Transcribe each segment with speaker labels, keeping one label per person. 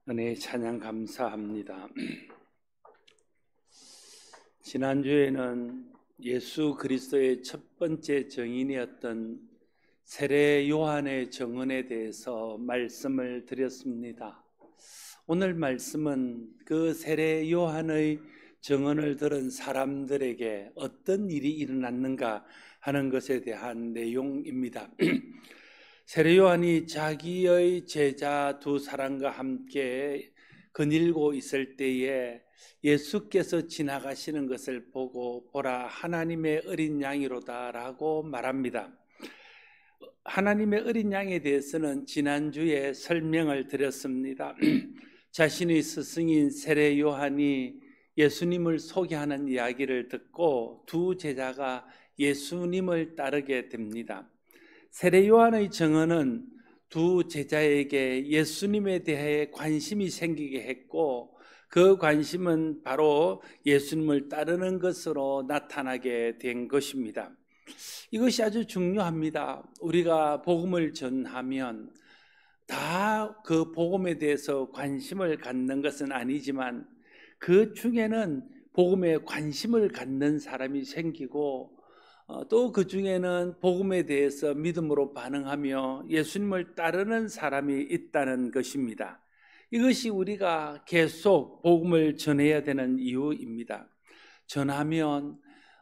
Speaker 1: 은혜 찬양 감사합니다. 지난주에는 예수 그리스도의 첫 번째 증인이었던 세례 요한의 증언에 대해서 말씀을 드렸습니다. 오늘 말씀은 그 세례 요한의 증언을 들은 사람들에게 어떤 일이 일어났는가 하는 것에 대한 내용입니다. 세례 요한이 자기의 제자 두 사람과 함께 거닐고 있을 때에 예수께서 지나가시는 것을 보고 보라 하나님의 어린 양이로다 라고 말합니다. 하나님의 어린 양에 대해서는 지난주에 설명을 드렸습니다. 자신의 스승인 세례 요한이 예수님을 소개하는 이야기를 듣고 두 제자가 예수님을 따르게 됩니다. 세례 요한의 증언은 두 제자에게 예수님에 대해 관심이 생기게 했고 그 관심은 바로 예수님을 따르는 것으로 나타나게 된 것입니다. 이것이 아주 중요합니다. 우리가 복음을 전하면 다 그 복음에 대해서 관심을 갖는 것은 아니지만 그 중에는 복음에 관심을 갖는 사람이 생기고 또 그 중에는 복음에 대해서 믿음으로 반응하며 예수님을 따르는 사람이 있다는 것입니다. 이것이 우리가 계속 복음을 전해야 되는 이유입니다. 전하면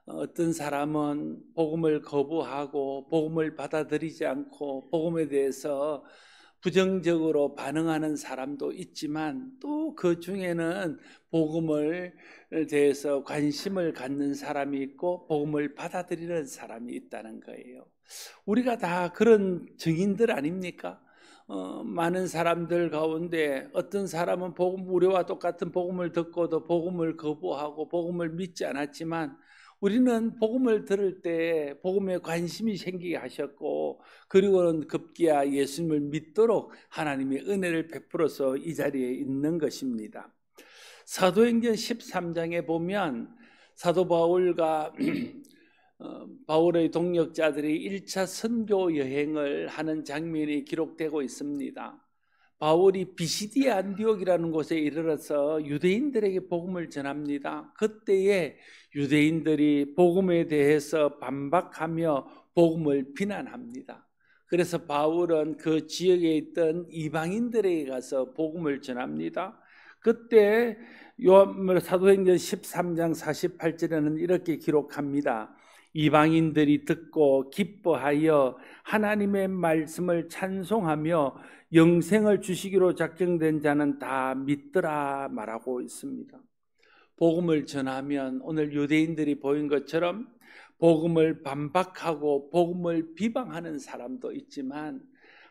Speaker 1: 어떤 사람은 복음을 거부하고 복음을 받아들이지 않고 복음에 대해서 부정적으로 반응하는 사람도 있지만 또 그 중에는 복음을 대해서 관심을 갖는 사람이 있고 복음을 받아들이는 사람이 있다는 거예요. 우리가 다 그런 증인들 아닙니까? 많은 사람들 가운데 어떤 사람은 우리와 똑같은 복음을 듣고도 복음을 거부하고 복음을 믿지 않았지만 우리는 복음을 들을 때 복음에 관심이 생기게 하셨고 그리고는 급기야 예수님을 믿도록 하나님의 은혜를 베풀어서 이 자리에 있는 것입니다. 사도행전 13장에 보면 사도 바울과 바울의 동역자들이 1차 선교 여행을 하는 장면이 기록되고 있습니다. 바울이 비시디에 안디옥이라는 곳에 이르러서 유대인들에게 복음을 전합니다. 그때에 유대인들이 복음에 대해서 반박하며 복음을 비난합니다. 그래서 바울은 그 지역에 있던 이방인들에게 가서 복음을 전합니다. 그때 사도행전 13장 48절에는 이렇게 기록합니다. 이방인들이 듣고 기뻐하여 하나님의 말씀을 찬송하며 영생을 주시기로 작정된 자는 다 믿더라 말하고 있습니다. 복음을 전하면 오늘 유대인들이 보인 것처럼 복음을 반박하고 복음을 비방하는 사람도 있지만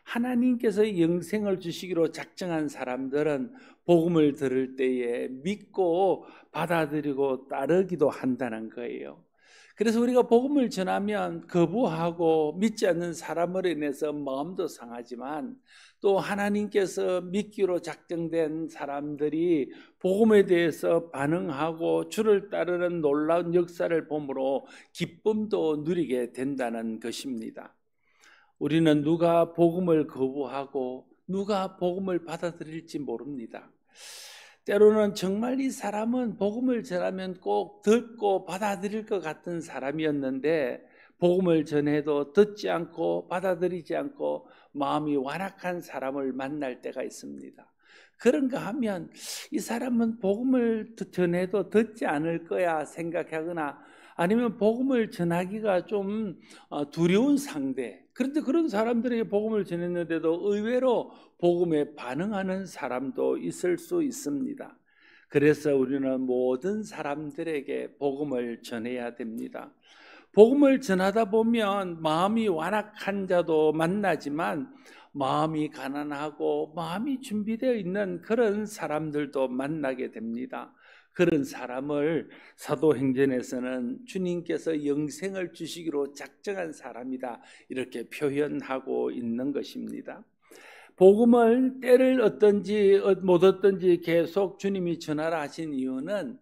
Speaker 1: 하나님께서 영생을 주시기로 작정한 사람들은 복음을 들을 때에 믿고 받아들이고 따르기도 한다는 거예요. 그래서 우리가 복음을 전하면 거부하고 믿지 않는 사람으로 인해서 마음도 상하지만 또 하나님께서 믿기로 작정된 사람들이 복음에 대해서 반응하고 주를 따르는 놀라운 역사를 보므로 기쁨도 누리게 된다는 것입니다. 우리는 누가 복음을 거부하고 누가 복음을 받아들일지 모릅니다. 때로는 정말 이 사람은 복음을 전하면 꼭 듣고 받아들일 것 같은 사람이었는데 복음을 전해도 듣지 않고 받아들이지 않고 마음이 완악한 사람을 만날 때가 있습니다. 그런가 하면 이 사람은 복음을 전해도 듣지 않을 거야 생각하거나 아니면 복음을 전하기가 좀 두려운 상대, 그런데 그런 사람들에게 복음을 전했는데도 의외로 복음에 반응하는 사람도 있을 수 있습니다. 그래서 우리는 모든 사람들에게 복음을 전해야 됩니다. 복음을 전하다 보면 마음이 완악한 자도 만나지만 마음이 가난하고 마음이 준비되어 있는 그런 사람들도 만나게 됩니다. 그런 사람을 사도행전에서는 주님께서 영생을 주시기로 작정한 사람이다 이렇게 표현하고 있는 것입니다. 복음을 때를 얻든지 못 얻든지 계속 주님이 전하라 하신 이유는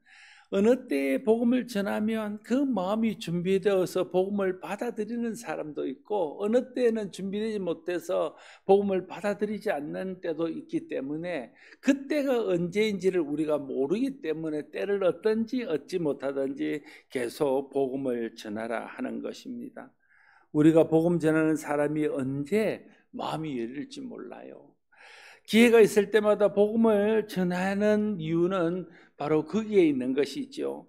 Speaker 1: 어느 때에 복음을 전하면 그 마음이 준비되어서 복음을 받아들이는 사람도 있고, 어느 때에는 준비되지 못해서 복음을 받아들이지 않는 때도 있기 때문에, 그때가 언제인지를 우리가 모르기 때문에 때를 얻든지 얻지 못하든지 계속 복음을 전하라 하는 것입니다. 우리가 복음 전하는 사람이 언제 마음이 열릴지 몰라요. 기회가 있을 때마다 복음을 전하는 이유는 바로 거기에 있는 것이죠.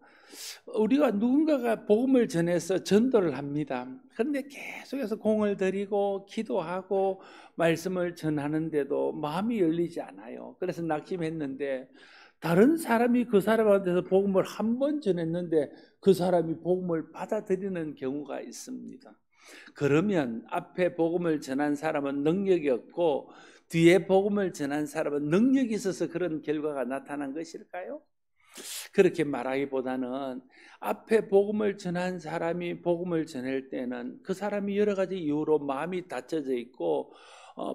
Speaker 1: 우리가 누군가가 복음을 전해서 전도를 합니다. 그런데 계속해서 공을 들이고 기도하고 말씀을 전하는데도 마음이 열리지 않아요. 그래서 낙심했는데, 다른 사람이 그 사람한테서 복음을 한 번 전했는데 그 사람이 복음을 받아들이는 경우가 있습니다. 그러면 앞에 복음을 전한 사람은 능력이 없고 뒤에 복음을 전한 사람은 능력이 있어서 그런 결과가 나타난 것일까요? 그렇게 말하기보다는 앞에 복음을 전한 사람이 복음을 전할 때는 그 사람이 여러 가지 이유로 마음이 닫혀져 있고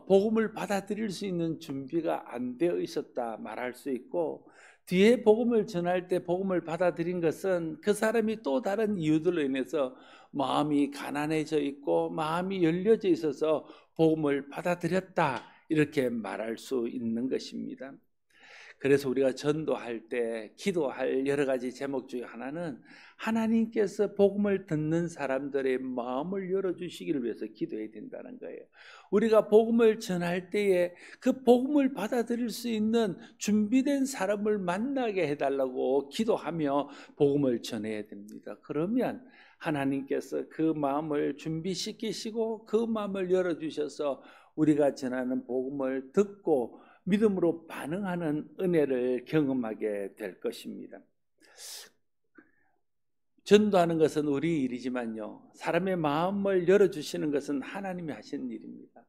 Speaker 1: 복음을 받아들일 수 있는 준비가 안 되어 있었다 말할 수 있고, 뒤에 복음을 전할 때 복음을 받아들인 것은 그 사람이 또 다른 이유들로 인해서 마음이 가난해져 있고 마음이 열려져 있어서 복음을 받아들였다, 이렇게 말할 수 있는 것입니다. 그래서 우리가 전도할 때 기도할 여러 가지 제목 중에 하나는 하나님께서 복음을 듣는 사람들의 마음을 열어주시기를 위해서 기도해야 된다는 거예요. 우리가 복음을 전할 때에 그 복음을 받아들일 수 있는 준비된 사람을 만나게 해달라고 기도하며 복음을 전해야 됩니다. 그러면 하나님께서 그 마음을 준비시키시고 그 마음을 열어주셔서 우리가 전하는 복음을 듣고 믿음으로 반응하는 은혜를 경험하게 될 것입니다. 전도하는 것은 우리 일이지만요, 사람의 마음을 열어주시는 것은 하나님이 하시는 일입니다.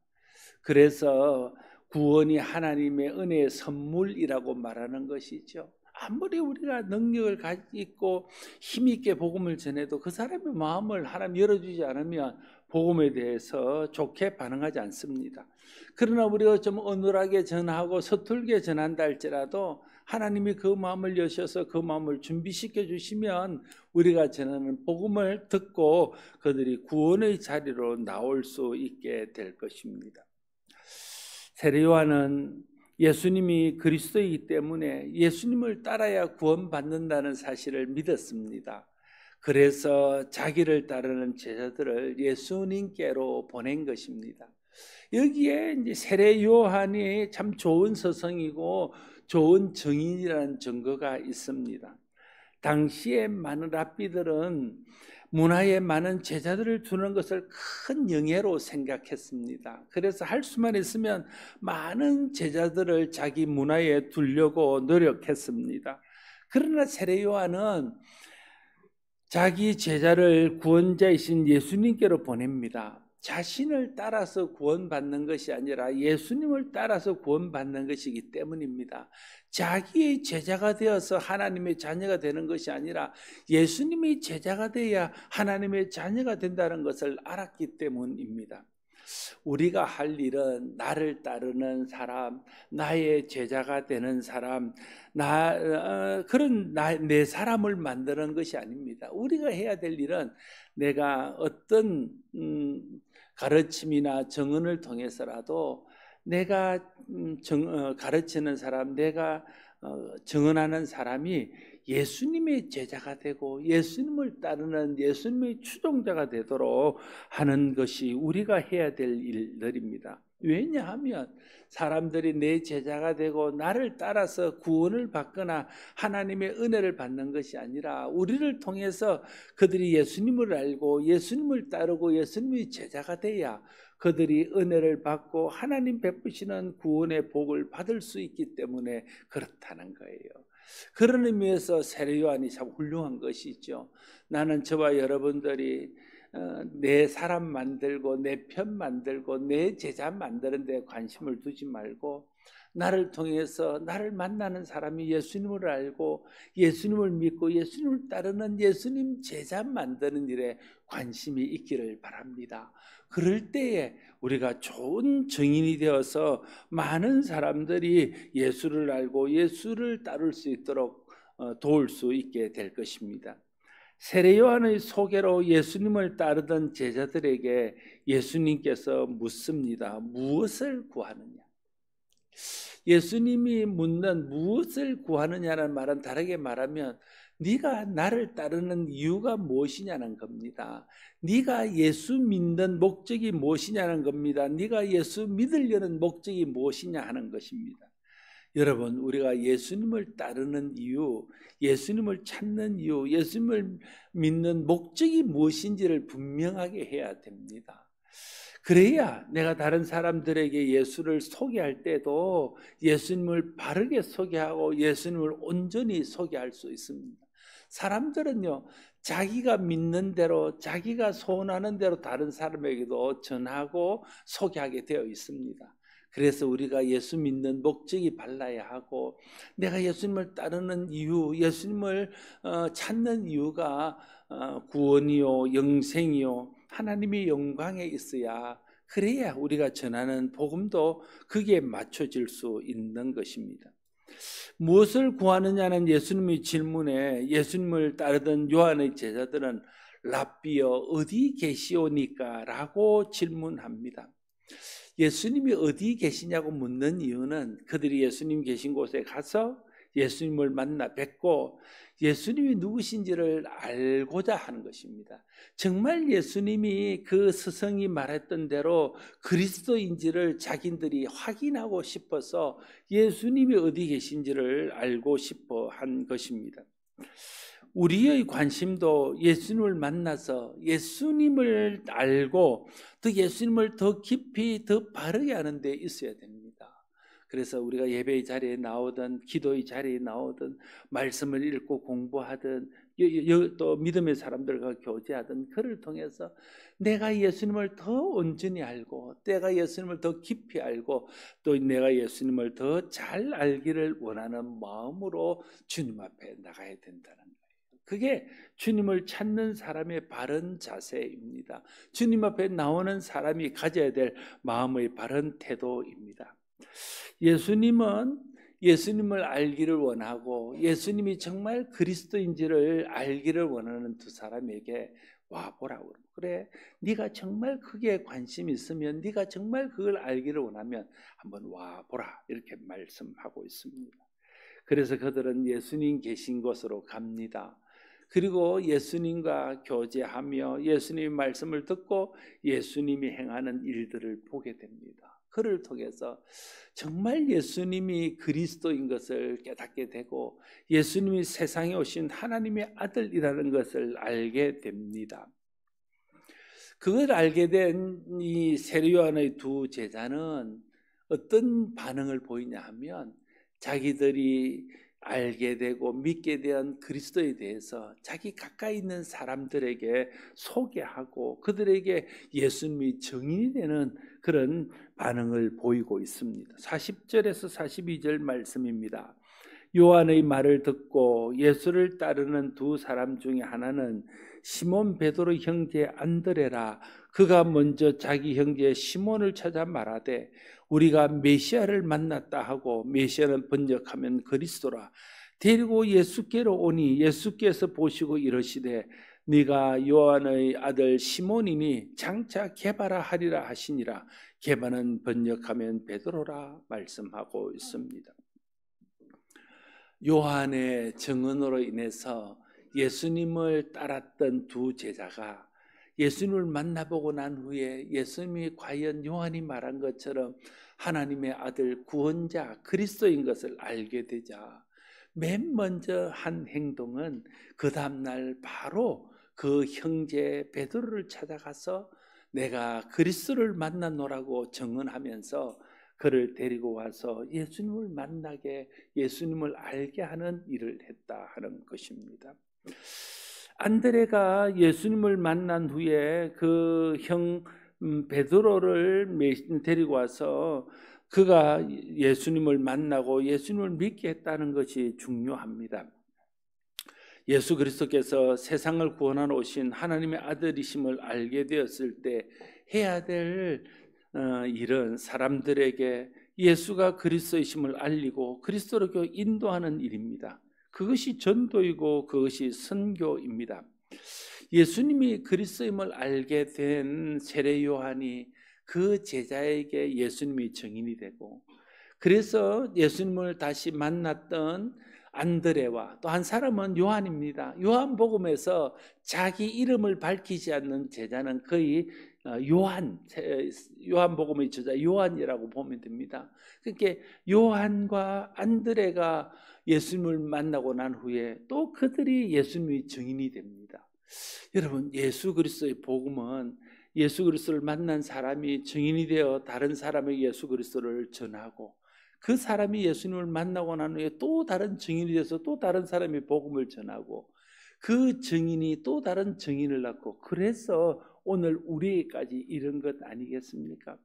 Speaker 1: 그래서 구원이 하나님의 은혜의 선물이라고 말하는 것이죠. 아무리 우리가 능력을 가지고 힘있게 복음을 전해도 그 사람의 마음을 하나님 열어주지 않으면 복음에 대해서 좋게 반응하지 않습니다. 그러나 우리가 좀 어눌하게 전하고 서툴게 전한다 할지라도 하나님이 그 마음을 여셔서 그 마음을 준비시켜 주시면 우리가 전하는 복음을 듣고 그들이 구원의 자리로 나올 수 있게 될 것입니다. 세례 요한은 예수님이 그리스도이기 때문에 예수님을 따라야 구원받는다는 사실을 믿었습니다. 그래서 자기를 따르는 제자들을 예수님께로 보낸 것입니다. 여기에 이제 세례 요한이 참 좋은 서성이고 좋은 증인이라는 증거가 있습니다. 당시에 많은 랍비들은 문화에 많은 제자들을 두는 것을 큰 영예로 생각했습니다. 그래서 할 수만 있으면 많은 제자들을 자기 문화에 두려고 노력했습니다. 그러나 세례 요한은 자기 제자를 구원자이신 예수님께로 보냅니다. 자신을 따라서 구원받는 것이 아니라 예수님을 따라서 구원받는 것이기 때문입니다. 자기의 제자가 되어서 하나님의 자녀가 되는 것이 아니라 예수님의 제자가 되어야 하나님의 자녀가 된다는 것을 알았기 때문입니다. 우리가 할 일은 나를 따르는 사람, 나의 제자가 되는 사람, 내 사람을 만드는 것이 아닙니다. 우리가 해야 될 일은 내가 어떤 가르침이나 정언을 통해서라도 내가 가르치는 사람, 내가 정언하는 사람이 예수님의 제자가 되고 예수님을 따르는 예수님의 추종자가 되도록 하는 것이 우리가 해야 될 일들입니다. 왜냐하면 사람들이 내 제자가 되고 나를 따라서 구원을 받거나 하나님의 은혜를 받는 것이 아니라 우리를 통해서 그들이 예수님을 알고 예수님을 따르고 예수님의 제자가 돼야 그들이 은혜를 받고 하나님 베푸시는 구원의 복을 받을 수 있기 때문에 그렇다는 거예요. 그런 의미에서 세례 요한이 참 훌륭한 것이죠. 나는 저와 여러분들이 내 사람 만들고 내 편 만들고 내 제자 만드는 데 관심을 두지 말고 나를 통해서 나를 만나는 사람이 예수님을 알고 예수님을 믿고 예수님을 따르는 예수님 제자 만드는 일에 관심이 있기를 바랍니다. 그럴 때에 우리가 좋은 증인이 되어서 많은 사람들이 예수를 알고 예수를 따를 수 있도록 도울 수 있게 될 것입니다. 세례 요한의 소개로 예수님을 따르던 제자들에게 예수님께서 묻습니다. 무엇을 구하느냐? 예수님이 묻는 무엇을 구하느냐는 말은 다르게 말하면 네가 나를 따르는 이유가 무엇이냐는 겁니다. 네가 예수 믿는 목적이 무엇이냐는 겁니다. 네가 예수 믿으려는 목적이 무엇이냐 하는 것입니다. 여러분, 우리가 예수님을 따르는 이유, 예수님을 찾는 이유, 예수님을 믿는 목적이 무엇인지를 분명하게 해야 됩니다. 그래야 내가 다른 사람들에게 예수를 소개할 때도 예수님을 바르게 소개하고 예수님을 온전히 소개할 수 있습니다. 사람들은요, 자기가 믿는 대로, 자기가 소원하는 대로 다른 사람에게도 전하고 소개하게 되어 있습니다. 그래서 우리가 예수 믿는 목적이 발라야 하고, 내가 예수님을 따르는 이유, 예수님을 찾는 이유가 구원이요, 영생이요, 하나님의 영광에 있어야, 그래야 우리가 전하는 복음도 거기에 맞춰질 수 있는 것입니다. 무엇을 구하느냐는 예수님의 질문에 예수님을 따르던 요한의 제자들은 랍비여 어디 계시오니까? 라고 질문합니다. 예수님이 어디 계시냐고 묻는 이유는 그들이 예수님 계신 곳에 가서 예수님을 만나 뵙고 예수님이 누구신지를 알고자 하는 것입니다. 정말 예수님이 그 스승이 말했던 대로 그리스도인지를 자기들이 확인하고 싶어서 예수님이 어디 계신지를 알고 싶어 한 것입니다. 우리의 관심도 예수님을 만나서 예수님을 알고 또 예수님을 더 깊이 더 바르게 하는 데 있어야 됩니다. 그래서 우리가 예배의 자리에 나오든 기도의 자리에 나오든 말씀을 읽고 공부하든 또 믿음의 사람들과 교제하든 그를 통해서 내가 예수님을 더 온전히 알고 내가 예수님을 더 깊이 알고 또 내가 예수님을 더 잘 알기를 원하는 마음으로 주님 앞에 나가야 된다는 거예요. 그게 주님을 찾는 사람의 바른 자세입니다. 주님 앞에 나오는 사람이 가져야 될 마음의 바른 태도입니다. 예수님은 예수님을 알기를 원하고 예수님이 정말 그리스도인지를 알기를 원하는 두 사람에게 와보라고. 그래, 네가 정말 크게 관심이 있으면, 네가 정말 그걸 알기를 원하면 한번 와보라, 이렇게 말씀하고 있습니다. 그래서 그들은 예수님 계신 곳으로 갑니다. 그리고 예수님과 교제하며 예수님의 말씀을 듣고 예수님이 행하는 일들을 보게 됩니다. 그를 통해서 정말 예수님이 그리스도인 것을 깨닫게 되고 예수님이 세상에 오신 하나님의 아들이라는 것을 알게 됩니다. 그걸 알게 된 이 세례 요한의 두 제자는 어떤 반응을 보이냐 하면 자기들이 알게 되고 믿게 된 그리스도에 대해서 자기 가까이 있는 사람들에게 소개하고 그들에게 예수님이 증인이 되는 그런 반응을 보이고 있습니다. 40절에서 42절 말씀입니다. 요한의 말을 듣고 예수를 따르는 두 사람 중에 하나는 시몬 베드로의 형제 안드레라. 그가 먼저 자기 형제 시몬을 찾아 말하되 우리가 메시아를 만났다 하고, 메시아는 번역하면 그리스도라, 데리고 예수께로 오니 예수께서 보시고 이르시되 네가 요한의 아들 시몬이니 장차 게바라 하리라 하시니라. 게바는 번역하면 베드로라 말씀하고 있습니다. 요한의 증언으로 인해서 예수님을 따랐던 두 제자가 예수님을 만나보고 난 후에 예수님이 과연 요한이 말한 것처럼 하나님의 아들 구원자 그리스도인 것을 알게 되자 맨 먼저 한 행동은 그 다음날 바로 그 형제 베드로를 찾아가서 내가 그리스도를 만나노라고 증언하면서 그를 데리고 와서 예수님을 만나게, 예수님을 알게 하는 일을 했다 하는 것입니다. 안드레가 예수님을 만난 후에 그 형 베드로를 데리고 와서 그가 예수님을 만나고 예수님을 믿게 했다는 것이 중요합니다. 예수 그리스도께서 세상을 구원하러 오신 하나님의 아들이심을 알게 되었을 때 해야 될 일은 사람들에게 예수가 그리스도이심을 알리고 그리스도로 인도하는 일입니다. 그것이 전도이고 그것이 선교입니다. 예수님이 그리스도임을 알게 된 세례 요한이 그 제자에게 예수님이 증인이 되고, 그래서 예수님을 다시 만났던 안드레와 또 한 사람은 요한입니다. 요한복음에서 자기 이름을 밝히지 않는 제자는 거의 요한복음의 저자 요한이라고 보면 됩니다. 그러니까 요한과 안드레가 예수님을 만나고 난 후에 또 그들이 예수님의 증인이 됩니다. 여러분, 예수 그리스도의 복음은 예수 그리스도를 만난 사람이 증인이 되어 다른 사람에게 예수 그리스도를 전하고, 그 사람이 예수님을 만나고 난 후에 또 다른 증인이 돼서 또 다른 사람이 복음을 전하고, 그 증인이 또 다른 증인을 낳고, 그래서 오늘 우리에게까지 이른 것 아니겠습니까?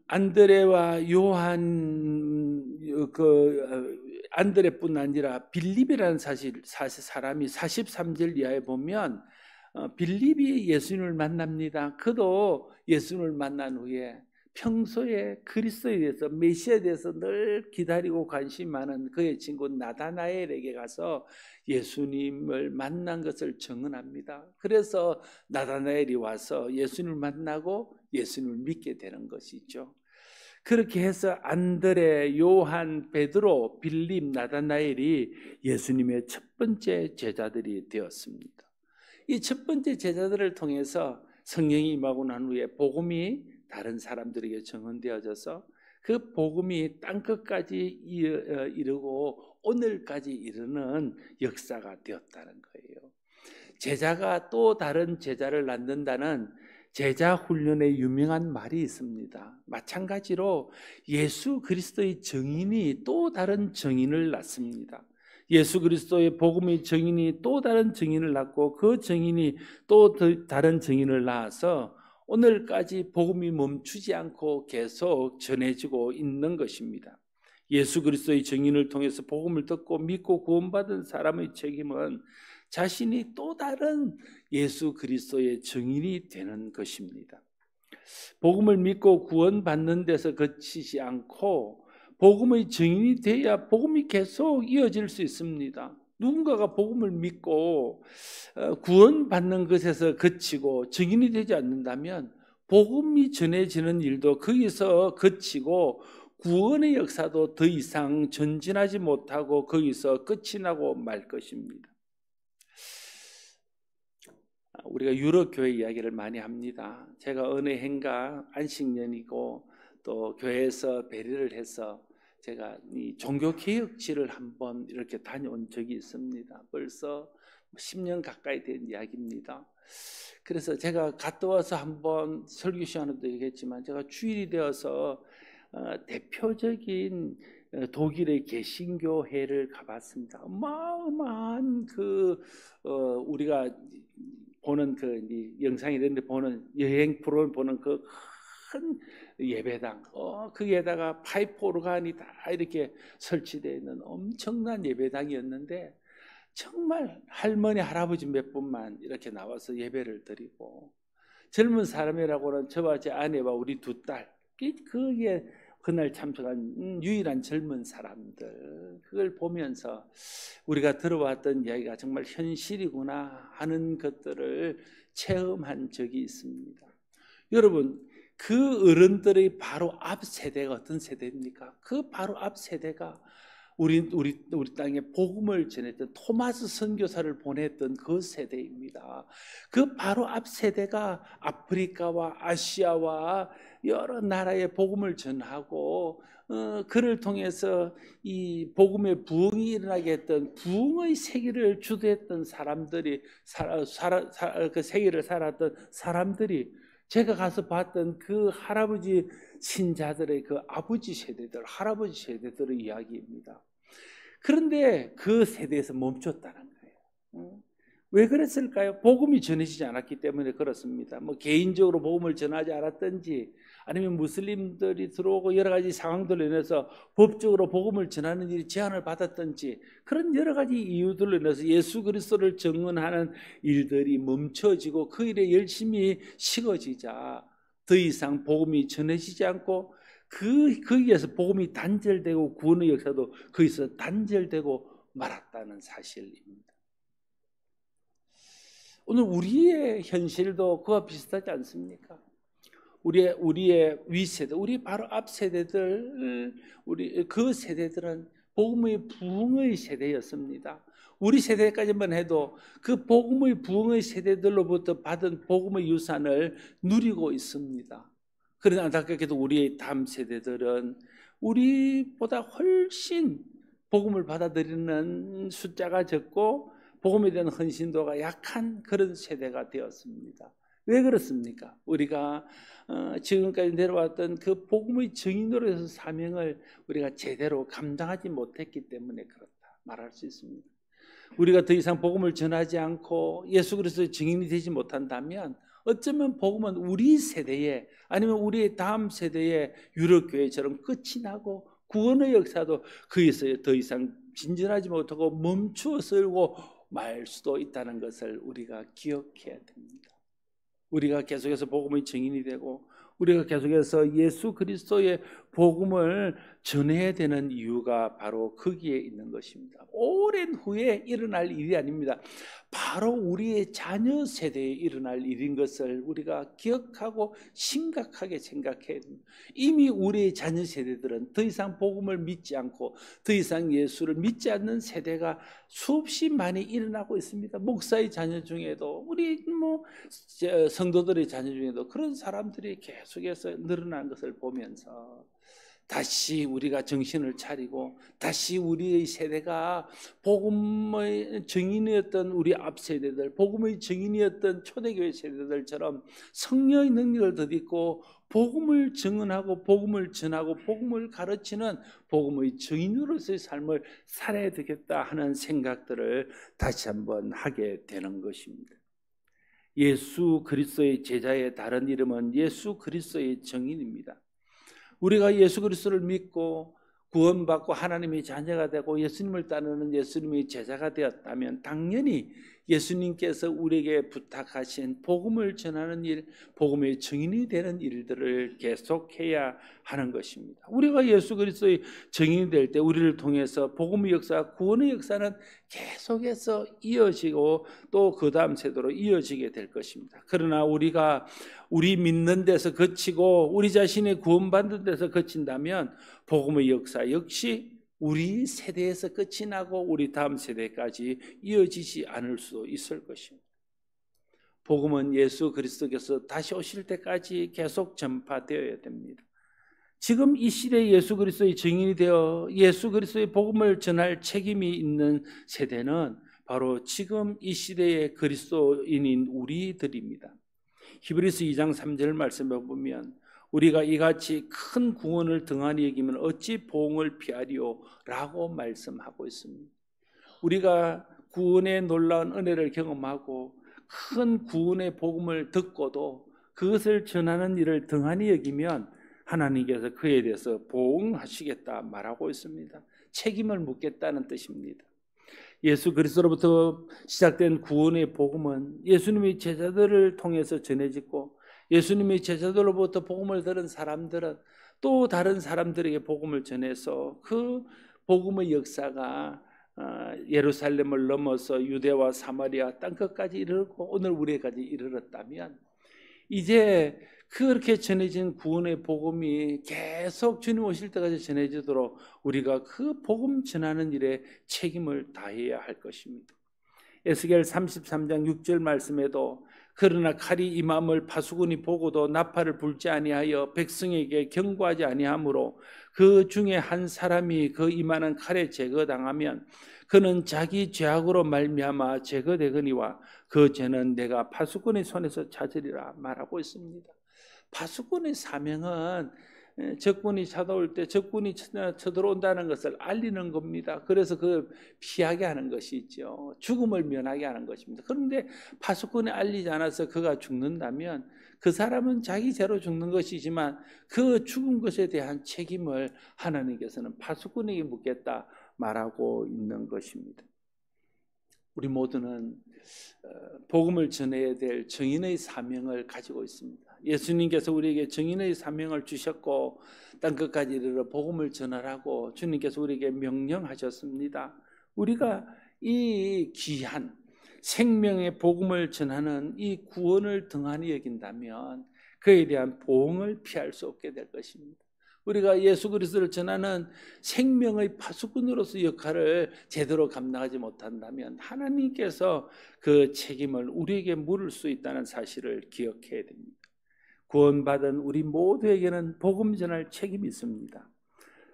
Speaker 1: 안드레와 요한, 안드레뿐 아니라 빌립이라는 사람이 43절 이하에 보면 빌립이 예수님을 만납니다. 그도 예수님을 만난 후에 평소에 그리스도에 대해서, 메시아에 대해서 늘 기다리고 관심 많은 그의 친구 나다나엘에게 가서 예수님을 만난 것을 증언합니다. 그래서 나다나엘이 와서 예수님을 만나고 예수님을 믿게 되는 것이죠. 그렇게 해서 안드레, 요한, 베드로, 빌립, 나다나엘이 예수님의 첫 번째 제자들이 되었습니다. 이 첫 번째 제자들을 통해서 성령이 임하고 난 후에 복음이 다른 사람들에게 증언되어져서 그 복음이 땅끝까지 이르고 오늘까지 이르는 역사가 되었다는 거예요. 제자가 또 다른 제자를 낳는다는 제자 훈련의 유명한 말이 있습니다. 마찬가지로 예수 그리스도의 증인이 또 다른 증인을 낳습니다. 예수 그리스도의 복음의 증인이 또 다른 증인을 낳고, 그 증인이 또 다른 증인을 낳아서 오늘까지 복음이 멈추지 않고 계속 전해지고 있는 것입니다. 예수 그리스도의 증인을 통해서 복음을 듣고 믿고 구원받은 사람의 책임은 자신이 또 다른 예수 그리스도의 증인이 되는 것입니다. 복음을 믿고 구원받는 데서 그치지 않고 복음의 증인이 돼야 복음이 계속 이어질 수 있습니다. 누군가가 복음을 믿고 구원받는 것에서 그치고 증인이 되지 않는다면 복음이 전해지는 일도 거기서 그치고 구원의 역사도 더 이상 전진하지 못하고 거기서 끝이 나고 말 것입니다. 우리가 유럽 교회 이야기를 많이 합니다. 제가 어느 해인가 안식년이고 또 교회에서 배려를 해서 제가 이 종교개혁지를 한번 이렇게 다녀온 적이 있습니다. 벌써 10년 가까이 된 이야기입니다. 그래서 제가 갔다 와서 한번 설교 시간에도 얘기했지만, 제가 주일이 되어서 대표적인 독일의 개신교회를 가봤습니다. 어마어마한 우리가 보는 영상이 되는데 보는 여행 프로그램 보는 그 큰 예배당, 거기에다가 파이프 오르간이 다 이렇게 설치되어 있는 엄청난 예배당이었는데, 정말 할머니 할아버지 몇 분만 이렇게 나와서 예배를 드리고, 젊은 사람이라고는 저와 제 아내와 우리 두 딸, 그게 그날 참석한 유일한 젊은 사람들, 그걸 보면서 우리가 들어왔던 이야기가 정말 현실이구나 하는 것들을 체험한 적이 있습니다. 여러분, 그 어른들의 바로 앞 세대가 어떤 세대입니까? 그 바로 앞 세대가 우리 땅에 복음을 전했던 토마스 선교사를 보냈던 그 세대입니다. 그 바로 앞 세대가 아프리카와 아시아와 여러 나라에 복음을 전하고 그를 통해서 이 복음의 부흥이 일어나게 했던 부흥의 세계를 주도했던 사람들이 그 세계를 살았던 사람들이, 제가 가서 봤던 그 할아버지 신자들의 그 아버지 세대들, 할아버지 세대들의 이야기입니다. 그런데 그 세대에서 멈췄다는 거예요. 왜 그랬을까요? 복음이 전해지지 않았기 때문에 그렇습니다. 뭐 개인적으로 복음을 전하지 않았든지, 아니면 무슬림들이 들어오고 여러 가지 상황들로 인해서 법적으로 복음을 전하는 일이 제한을 받았든지, 그런 여러 가지 이유들로 인해서 예수 그리스도를 증언하는 일들이 멈춰지고 그 일에 열심히 식어지자 더 이상 복음이 전해지지 않고 거기에서 복음이 단절되고 구원의 역사도 거기서 단절되고 말았다는 사실입니다. 오늘 우리의 현실도 그와 비슷하지 않습니까? 우리의 윗세대, 우리 바로 앞 세대들, 그 세대들은 복음의 부흥의 세대였습니다. 우리 세대까지만 해도 그 복음의 부흥의 세대들로부터 받은 복음의 유산을 누리고 있습니다. 그러나 안타깝게도 우리의 다음 세대들은 우리보다 훨씬 복음을 받아들이는 숫자가 적고 복음에 대한 헌신도가 약한 그런 세대가 되었습니다. 왜 그렇습니까? 우리가 지금까지 내려왔던 그 복음의 증인으로서 사명을 우리가 제대로 감당하지 못했기 때문에 그렇다 말할 수 있습니다. 우리가 더 이상 복음을 전하지 않고 예수 그리스도의 증인이 되지 못한다면 어쩌면 복음은 우리 세대에 아니면 우리의 다음 세대의 유럽교회처럼 끝이 나고 구원의 역사도 거기서 더 이상 진전하지 못하고 멈추어 서고 말 수도 있다는 것을 우리가 기억해야 됩니다. 우리가 계속해서 복음의 증인이 되고 우리가 계속해서 예수 그리스도의 복음을 전해야 되는 이유가 바로 거기에 있는 것입니다. 오랜 후에 일어날 일이 아닙니다. 바로 우리의 자녀 세대에 일어날 일인 것을 우리가 기억하고 심각하게 생각해야 됩니다. 이미 우리의 자녀 세대들은 더 이상 복음을 믿지 않고 더 이상 예수를 믿지 않는 세대가 수없이 많이 일어나고 있습니다. 목사의 자녀 중에도 우리 성도들의 자녀 중에도 그런 사람들이 계속해서 늘어나는 것을 보면서 다시 우리가 정신을 차리고 다시 우리의 세대가 복음의 증인이었던 우리 앞 세대들, 복음의 증인이었던 초대교회 세대들처럼 성령의 능력을 덧입고 복음을 증언하고 복음을 전하고 복음을 가르치는 복음의 증인으로서의 삶을 살아야 되겠다 하는 생각들을 다시 한번 하게 되는 것입니다. 예수 그리스도의 제자의 다른 이름은 예수 그리스도의 증인입니다. 우리가 예수 그리스도를 믿고 구원받고 하나님의 자녀가 되고 예수님을 따르는 예수님의 제자가 되었다면 당연히 예수님께서 우리에게 부탁하신 복음을 전하는 일, 복음의 증인이 되는 일들을 계속해야 하는 것입니다. 우리가 예수 그리스도의 증인이 될 때 우리를 통해서 복음의 역사, 구원의 역사는 계속해서 이어지고 또 그 다음 세대로 이어지게 될 것입니다. 그러나 우리가 우리 믿는 데서 그치고 우리 자신의 구원받는 데서 그친다면 복음의 역사 역시 우리 세대에서 끝이 나고 우리 다음 세대까지 이어지지 않을 수도 있을 것입니다. 복음은 예수 그리스도께서 다시 오실 때까지 계속 전파되어야 됩니다. 지금 이 시대에 예수 그리스도의 증인이 되어 예수 그리스도의 복음을 전할 책임이 있는 세대는 바로 지금 이 시대의 그리스도인인 우리들입니다. 히브리서 2장 3절 말씀에 보면 우리가 이같이 큰 구원을 등한히 여기면 어찌 보응을 피하리요? 라고 말씀하고 있습니다. 우리가 구원의 놀라운 은혜를 경험하고 큰 구원의 복음을 듣고도 그것을 전하는 일을 등한히 여기면 하나님께서 그에 대해서 보응하시겠다 말하고 있습니다. 책임을 묻겠다는 뜻입니다. 예수 그리스도로부터 시작된 구원의 복음은 예수님의 제자들을 통해서 전해지고 예수님의 제자들로부터 복음을 들은 사람들은 또 다른 사람들에게 복음을 전해서 그 복음의 역사가 예루살렘을 넘어서 유대와 사마리아 땅끝까지 이르렀고 오늘 우리에까지 이르렀다면 이제 그렇게 전해진 구원의 복음이 계속 주님 오실 때까지 전해지도록 우리가 그 복음 전하는 일에 책임을 다해야 할 것입니다. 에스겔 33장 6절 말씀에도 그러나 칼이 임함을 파수꾼이 보고도 나팔을 불지 아니하여 백성에게 경고하지 아니하므로 그 중에 한 사람이 그 임하는 칼에 제거당하면 그는 자기 죄악으로 말미암아 제거되거니와 그 죄는 내가 파수꾼의 손에서 찾으리라 말하고 있습니다. 파수꾼의 사명은 적군이 찾아올 때 적군이 쳐들어온다는 것을 알리는 겁니다. 그래서 그 피하게 하는 것이죠. 죽음을 면하게 하는 것입니다. 그런데 파수꾼이 알리지 않아서 그가 죽는다면 그 사람은 자기 죄로 죽는 것이지만 그 죽은 것에 대한 책임을 하나님께서는 파수꾼에게 묻겠다 말하고 있는 것입니다. 우리 모두는 복음을 전해야 될 증인의 사명을 가지고 있습니다. 예수님께서 우리에게 증인의 사명을 주셨고 땅끝까지 이르러 복음을 전하라고 주님께서 우리에게 명령하셨습니다. 우리가 이 귀한 생명의 복음을 전하는 이 구원을 등한히 여긴다면 그에 대한 보응을 피할 수 없게 될 것입니다. 우리가 예수 그리스도를 전하는 생명의 파수꾼으로서 역할을 제대로 감당하지 못한다면 하나님께서 그 책임을 우리에게 물을 수 있다는 사실을 기억해야 됩니다. 구원받은 우리 모두에게는 복음 전할 책임이 있습니다.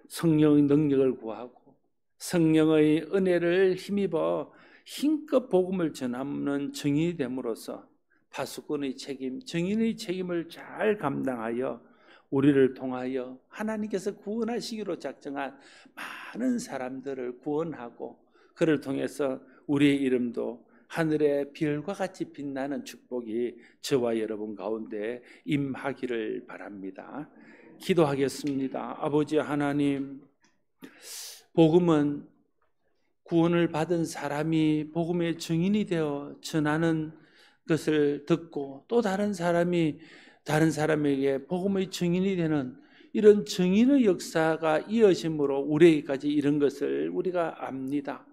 Speaker 1: 성령의 능력을 구하고 성령의 은혜를 힘입어 힘껏 복음을 전하는 증인이 됨으로써 파수꾼의 책임, 증인의 책임을 잘 감당하여 우리를 통하여 하나님께서 구원하시기로 작정한 많은 사람들을 구원하고 그를 통해서 우리의 이름도 하늘의 별과 같이 빛나는 축복이 저와 여러분 가운데 임하기를 바랍니다. 기도하겠습니다. 아버지 하나님, 복음은 구원을 받은 사람이 복음의 증인이 되어 전하는 것을 듣고 또 다른 사람에게 복음의 증인이 되는 이런 증인의 역사가 이어짐으로 우리에게까지 이런 것을 우리가 압니다.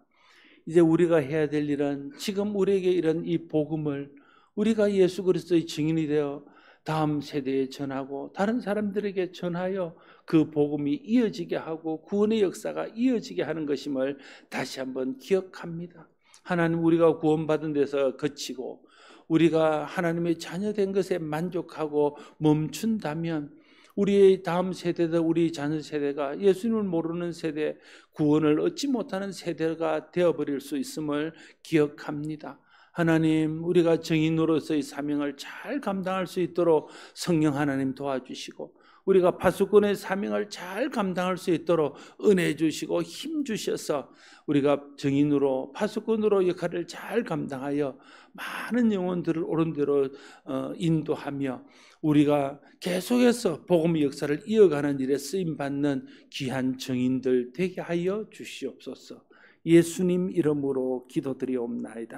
Speaker 1: 이제 우리가 해야 될 일은 지금 우리에게 이런 이 복음을 우리가 예수 그리스도의 증인이 되어 다음 세대에 전하고 다른 사람들에게 전하여 그 복음이 이어지게 하고 구원의 역사가 이어지게 하는 것임을 다시 한번 기억합니다. 하나님, 우리가 구원받은 데서 그치고 우리가 하나님의 자녀된 것에 만족하고 멈춘다면 우리의 다음 세대들, 우리 자녀 세대가 예수님을 모르는 세대, 구원을 얻지 못하는 세대가 되어버릴 수 있음을 기억합니다. 하나님, 우리가 증인으로서의 사명을 잘 감당할 수 있도록 성령 하나님 도와주시고 우리가 파수꾼의 사명을 잘 감당할 수 있도록 은혜 주시고 힘 주셔서 우리가 증인으로 파수꾼으로 역할을 잘 감당하여 많은 영혼들을 옳은 대로 인도하며 우리가 계속해서 복음의 역사를 이어가는 일에 쓰임받는 귀한 증인들 되게 하여 주시옵소서. 예수님 이름으로 기도드리옵나이다.